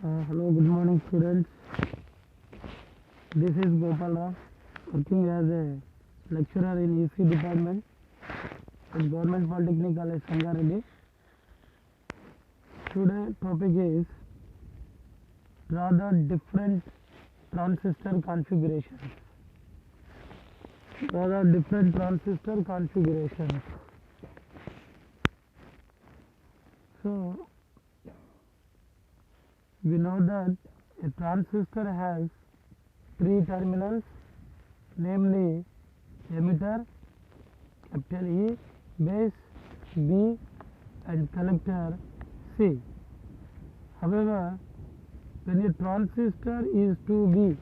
Hello, good morning, students. This is Gopal Rao, working as a lecturer in EC department at Government Polytechnic College, Sangareddy. Today topic is draw the different transistor configurations. Draw the different transistor configurations. So we know that a transistor has three terminals, namely emitter, capital E, base B, and collector C. However, when a transistor is to be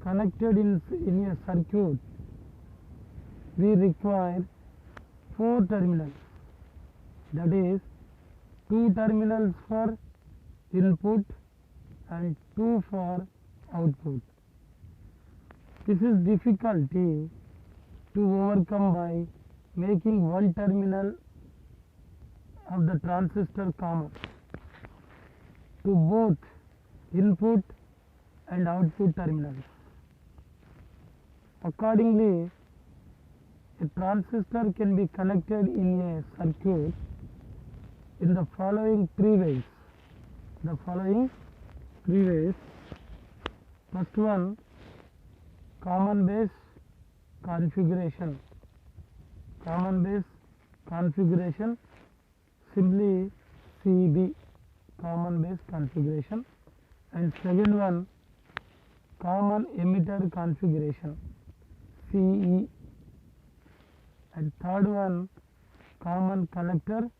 connected in a circuit, we require four terminals, that is, two terminals for input and two for output. This is difficulty to overcome by making one terminal of the transistor common to both input and output terminals. Accordingly, a transistor can be connected in a circuit in the following three ways. First one, common base configuration. Simply CB, common base configuration. And second one, common emitter configuration, CE. And third one, common collector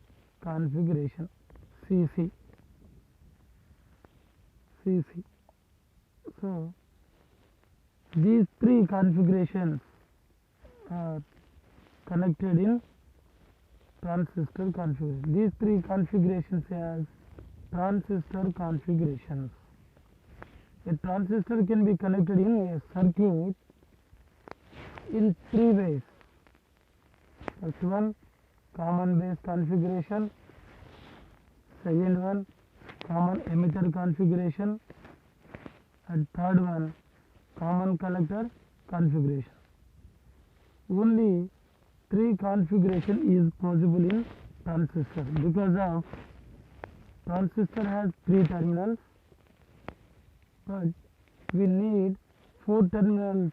configuration, CC. So these three configurations are connected in transistor configuration. These three configurations as transistor configurations. A transistor can be connected in a circuit in three ways. First one, common base configuration. Second one, common emitter configuration. And third one, common collector configuration. Only three configuration is possible in transistor because of transistor has three terminals, but we need four terminals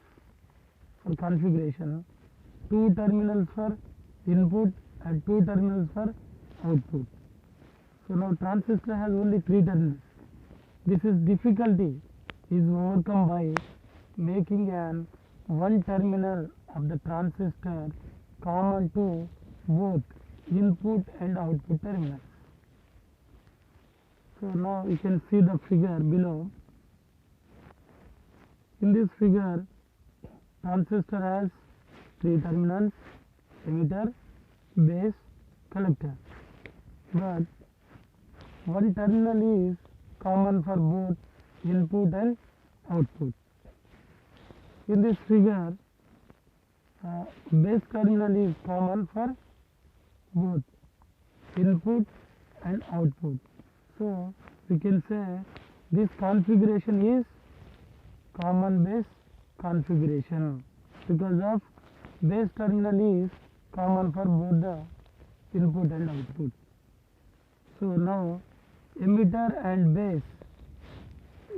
for configuration, two terminals for input and two terminals for output. So now transistor has only three terminals. This is difficulty is overcome by making an one terminal of the transistor common to both input and output terminals. So now you can see the figure below. In this figure, transistor has three terminals, emitter, base, collector. But one terminal is common for both input and output. In this figure, base terminal is common for both input and output. So we can say this configuration is common base configuration because of base terminal is common for both the input and output. So now emitter and base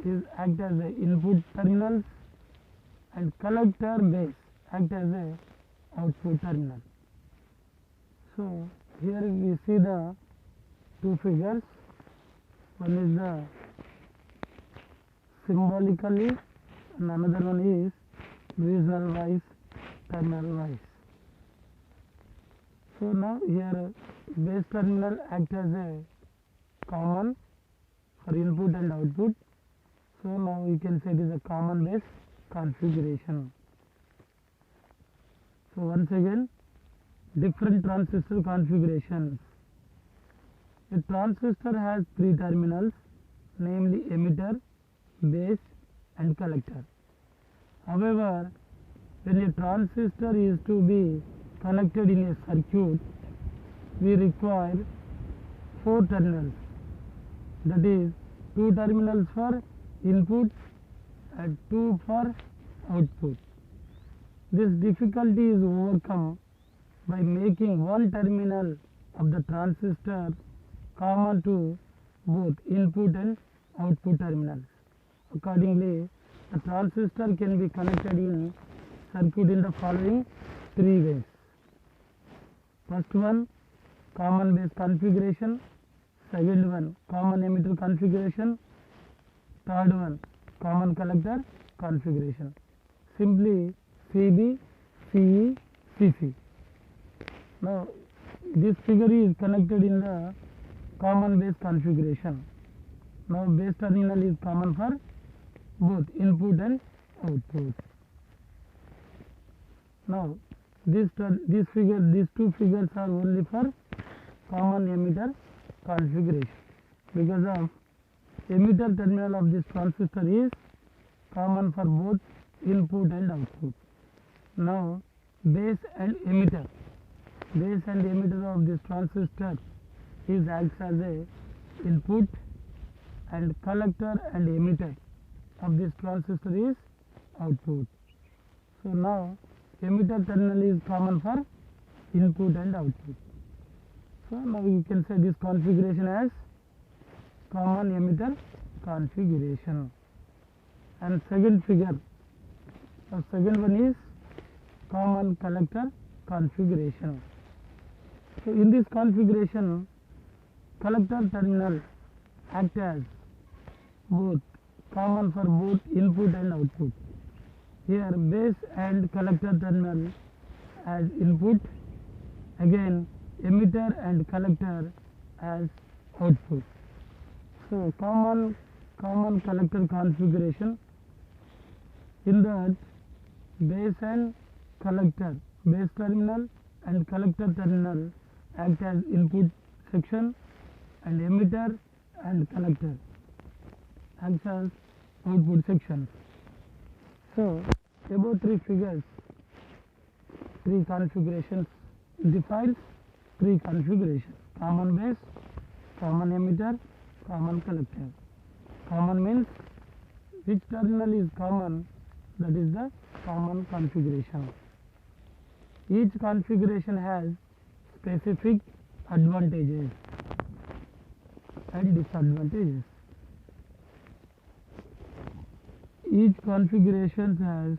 is act as the input terminals and collector base act as a output terminal. So here we see the two figures. One is the symbolically and another one is visual wise, terminal wise. So now here base terminal act as a common for input and output. So now we can say it is a common base configuration. So once again, different transistor configurations. A transistor has three terminals, namely emitter, base, and collector. However, when a transistor is to be connected in a circuit, we require four terminals, that is 2 terminals for input and 2 for output. This difficulty is overcome by making one terminal of the transistor common to both input and output terminals. Accordingly, the transistor can be connected in circuit in the following 3 ways. First one, common base configuration. Second one, common emitter configuration. Third one, common collector configuration. Simply CB, CE, CC. Now this figure is connected in the common base configuration. Now base terminal is common for both input and output. Now these two figures are only for common emitter configuration, because of emitter terminal of this transistor is common for both input and output. Now base and emitter of this transistor is acts as a input, and collector and emitter of this transistor is output. So now emitter terminal is common for input and output. So now you can say this configuration as common emitter configuration. And second figure, the second one is common collector configuration. So in this configuration, collector terminal act as both common for both input and output. Here base and collector terminal as input, again emitter and collector as output. So common collector configuration, in that base and collector, base terminal and collector terminal act as input section, and emitter and collector acts as output sections. So above 3 figures, 3 configurations defines 3 configurations: common base, common emitter, common collector. Common means which terminal is common, that is the common configuration. Each configuration has specific advantages and disadvantages. Each configuration has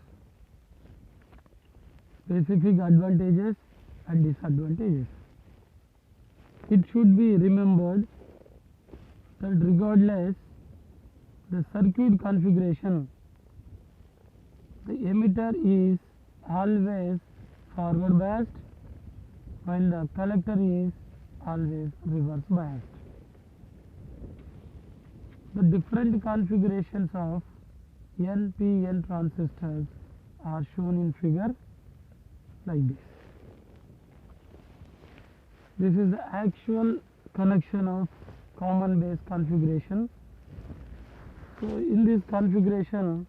specific advantages and disadvantages. It should be remembered that regardless the circuit configuration, the emitter is always forward biased, while the collector is always reverse biased. The different configurations of NPN transistors are shown in figure like this. This is the actual connection of common base configuration. So in this configuration,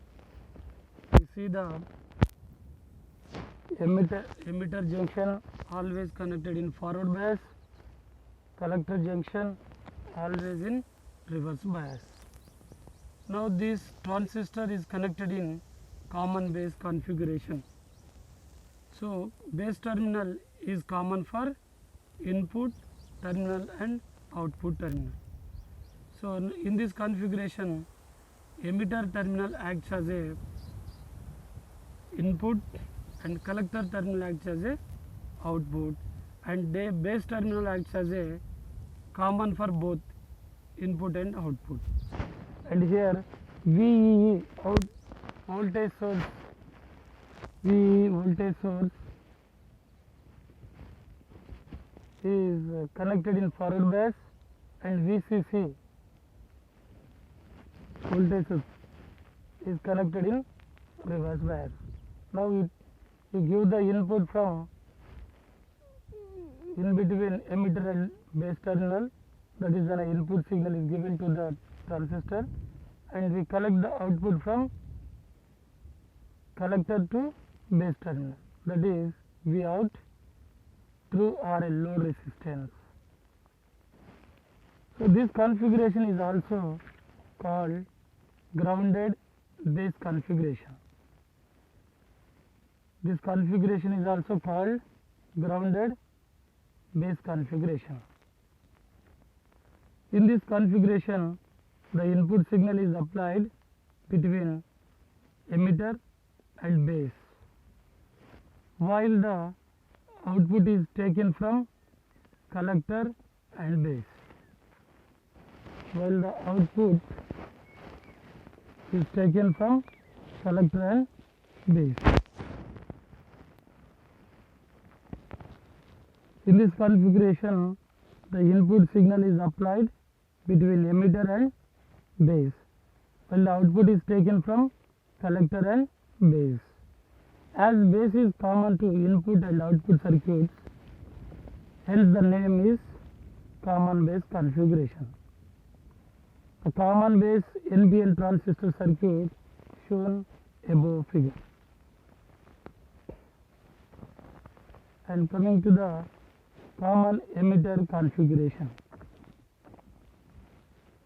you see the emitter junction always connected in forward bias, collector junction always in reverse bias. Now this transistor is connected in common base configuration. So base terminal is common for input terminal and output terminal. So in this configuration, emitter terminal acts as a input and collector terminal acts as a output, and the base terminal acts as a common for both input and output. And here VEE voltage source, VEE voltage source is connected in forward bias, and VCC voltage source is connected in reverse bias. Now you give the input from in between emitter and base terminal, that is an input signal is given to the transistor, and we collect the output from collector to base terminal, that is V out through RL, load resistance. So this configuration is also called grounded base configuration. This configuration is also called grounded base configuration. In this configuration, the input signal is applied between emitter and base, while the output is taken from collector and base. While the output is taken from collector and base. In this configuration, the input signal is applied between emitter and base, while the output is taken from collector and base. As base is common to input and output circuits, hence the name is common base configuration. A common base NPN transistor circuit shown above figure. And coming to the common emitter configuration.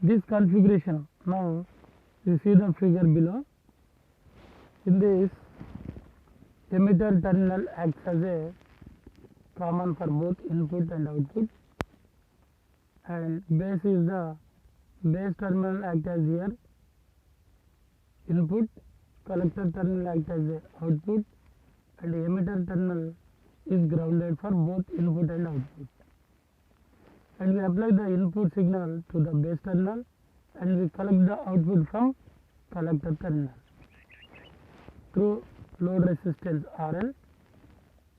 This configuration, now you see the figure below. In this, emitter terminal acts as a common for both input and output, and base is the base terminal act as here input, collector terminal act as a output, and the emitter terminal is grounded for both input and output. And we apply the input signal to the base terminal and we collect the output from collector terminal. Through load resistance RL,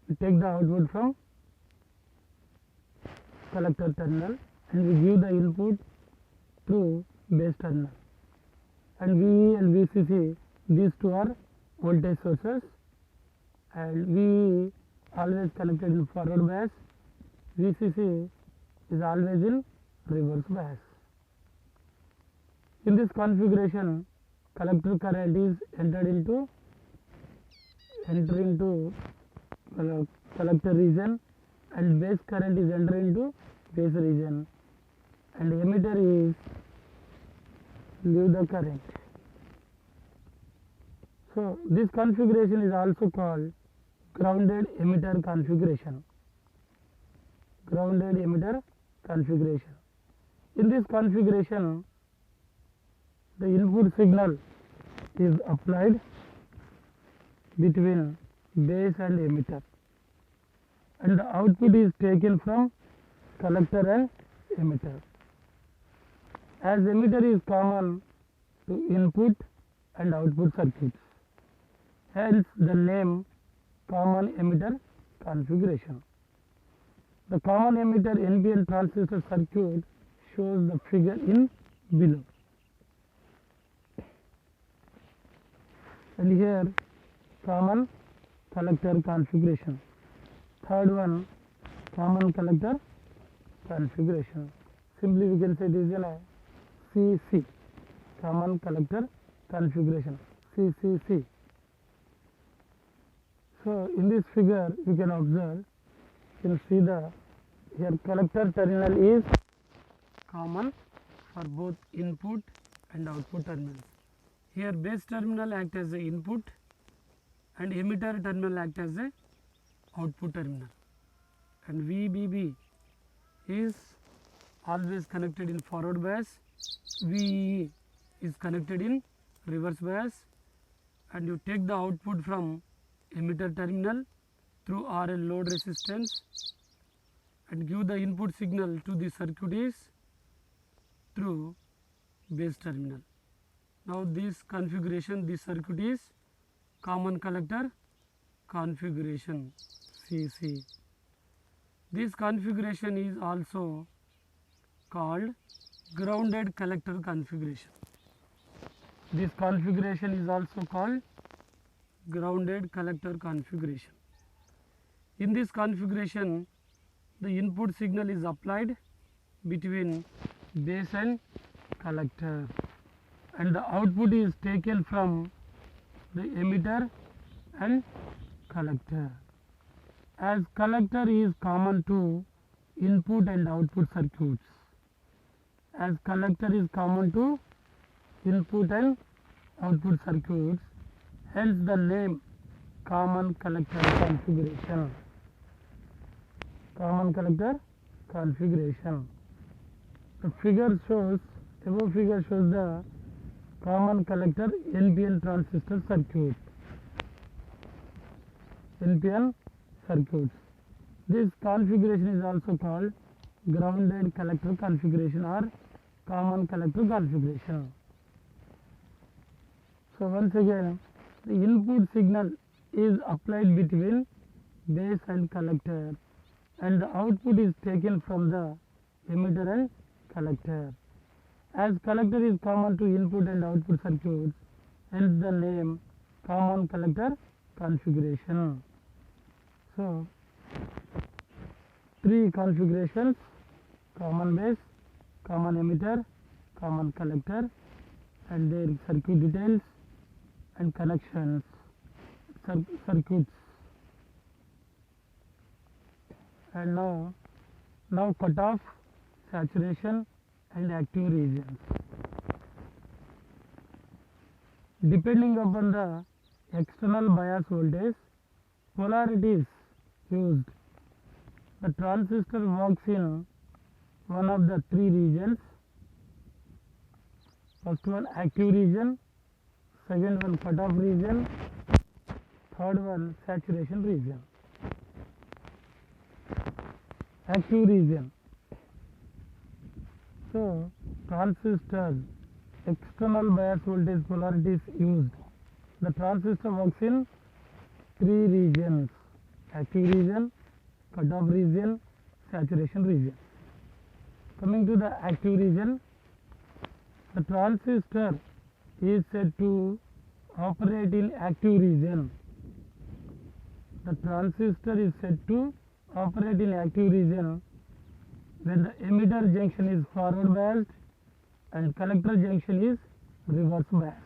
we take the output from collector terminal and we give the input through base terminal. And VE and VCC, these two are voltage sources, and VE always connected in forward bias, VCC is always in reverse bias. In this configuration, collector current is entered into collector region and base current is entered into base region, and emitter is leave the current. So this configuration is also called grounded emitter configuration. Grounded emitter configuration. In this configuration, the input signal is applied between base and emitter, and the output is taken from collector and emitter. As emitter is common to input and output circuits, hence the name common emitter configuration. The common emitter NPN transistor circuit shows the figure in below. And here common collector configuration. Third one, common collector configuration. Simply we can say this is a CC, common collector configuration, CCC. So in this figure you can observe, you can see the here collector terminal is common for both input and output terminals. Here base terminal act as the input and emitter terminal act as a output terminal, and VBB is always connected in forward bias, VE is connected in reverse bias, and you take the output from emitter terminal through RL load resistance and give the input signal to the circuit is through base terminal. Now this configuration, this circuit is common collector configuration, CC. This configuration is also called grounded collector configuration. This configuration is also called grounded collector configuration. In this configuration, the input signal is applied between base and collector, and the output is taken from the emitter and collector. As collector is common to input and output circuits, as collector is common to input and output circuits, hence the name common collector configuration. Common collector configuration. The figure shows, above figure shows the common collector NPN transistor circuit. NPN circuits. This configuration is also called grounded collector configuration or common collector configuration. So once again, the input signal is applied between base and collector, and the output is taken from the emitter and collector. As collector is common to input and output circuits, hence the name common collector configuration. So, three configurations: common base, common emitter, common collector, and their circuit details and connections, circuits. And now cutoff, saturation and active regions. Depending upon the external bias voltage, polarities used. The transistor works in one of the three regions. First one active region, second one cutoff region, third one saturation region. Active region. So transistor external bias voltage polarities used. The transistor works in three regions: active region, cutoff region, saturation region. Coming to the active region, the transistor is said to operate in active region. The transistor is said to operate in active region when the emitter junction is forward biased and collector junction is reverse biased.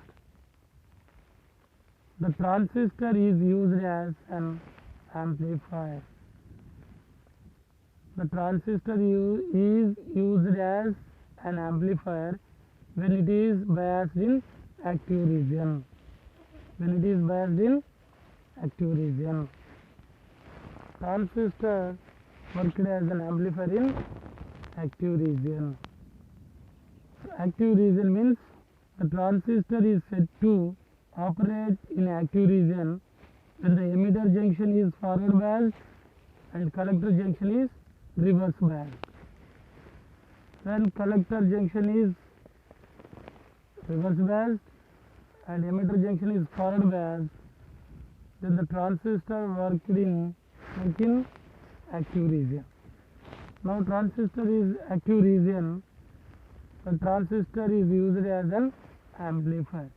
The transistor is used as an amplifier. The transistor is used as an amplifier when it is biased in active region. When it is biased in active region. Transistor worked as an amplifier in active region. Active region means the transistor is said to operate in active region when the emitter junction is forward biased and collector junction is reverse biased. When collector junction is reverse biased and emitter junction is forward biased, then the transistor worked in active region. Now transistor is active region. The transistor is used as an amplifier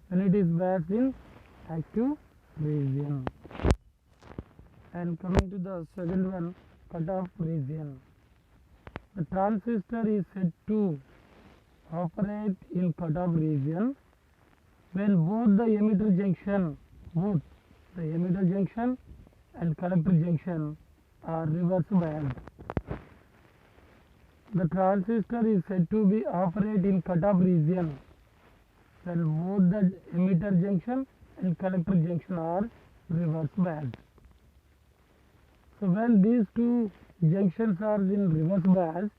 when it is biased in active region. And coming to the second one, cutoff region. The transistor is said to operate in cutoff region when both the emitter junction and collector junction are reverse biased. The transistor is said to be operate in cutoff region when both the emitter junction and collector junction are reverse biased. So when these two junctions are in reverse bias,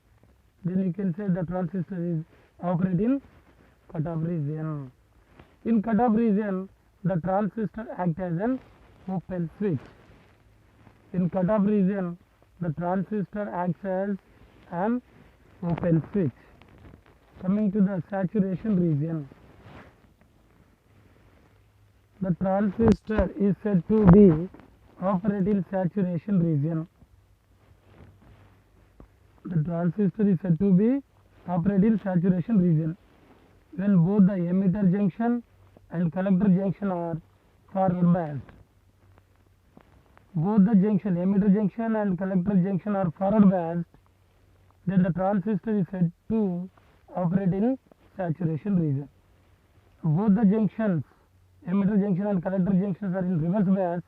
then you can say the transistor is operating cutoff region. In cutoff region, the transistor acts as an open switch. In cutoff region, the transistor acts as an open switch. Coming to the saturation region, the transistor is said to be operating saturation region. The transistor is said to be operating saturation region when both the emitter junction and collector junction are forward biased. Both the junction, emitter junction and collector junction are forward biased, then the transistor is said to operate in saturation region. Both the junctions, emitter junction and collector junctions are in reverse bias,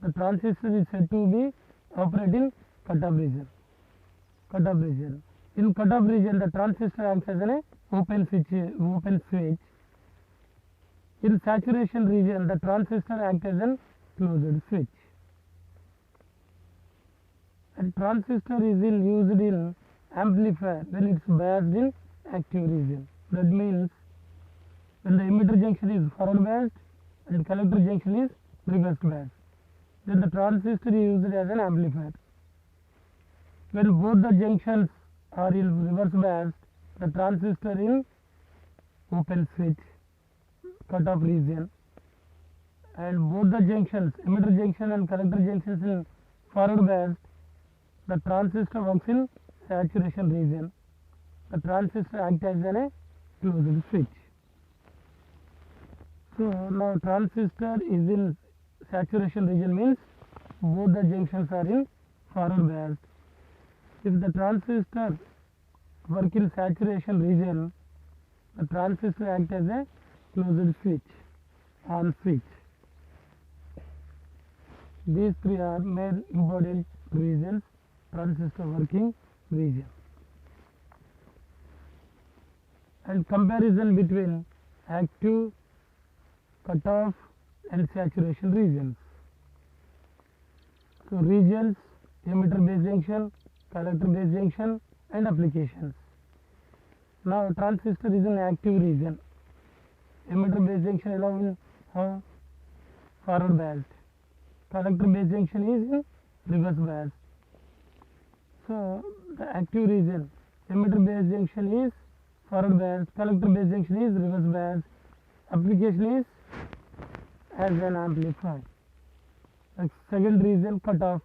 the transistor is said to be operating cutoff region. Cutoff region. In cutoff region, the transistor acts as an open switch. In saturation region, the transistor acts as a closed switch. And transistor is used in amplifier when it's biased in active region. That means when the emitter junction is forward biased and collector junction is reverse biased, then the transistor is used as an amplifier. When both the junctions are in reverse biased, the transistor in open switch cutoff region, and both the junctions, emitter junction and collector junctions, in forward biased, the transistor works in saturation region. The transistor acts as a closed switch. So now transistor is in saturation region means both the junctions are in forward biased. If the transistor work in saturation region, the transistor acts as a closed switch, on switch. These three are main important regions, transistor working region. And comparison between active, cutoff and saturation regions. So regions, emitter base junction, collector base junction and applications. Now transistor is an active region. Emitter base junction allow in forward biased. Collector base junction is in reverse biased. So the active region, emitter base junction is forward biased, collector base junction is reverse biased. Application is as an amplifier. The second region, cutoff.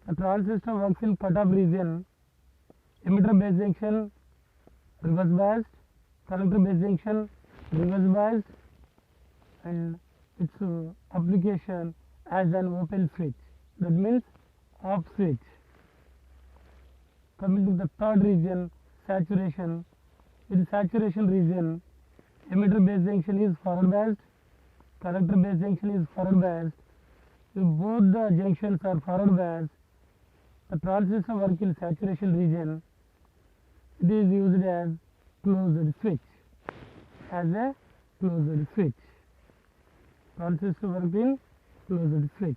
The transistor works in cutoff region. Emitter base junction reverse biased, collector base junction reverse biased, and its application as an open switch. That means off switch. Coming to the third region, saturation. In saturation region, emitter base junction is forward biased, collector base junction is forward biased. If both the junctions are forward biased, the transistor work in saturation region, it is used as closed switch, as a closed switch. Transistor work in closed switch.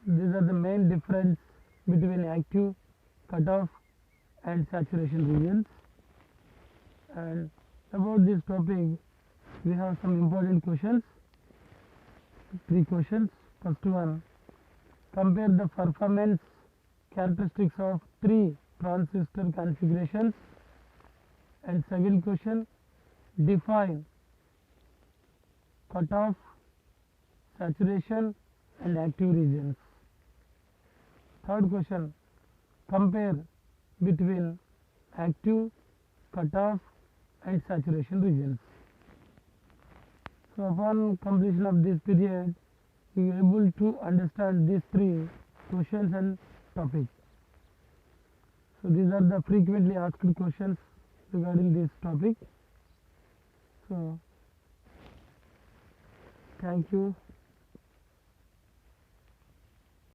These are the main difference between active, cutoff and saturation regions. And about this topic, we have some important questions. 3 questions. First one, compare the performance characteristics of 3 transistor configurations. And second question, define cutoff, saturation and active regions. Third question, compare between active, cutoff and saturation regions. So upon completion of this period, you are able to understand these 3 questions and topics. So these are the frequently asked questions regarding this topic. So thank you.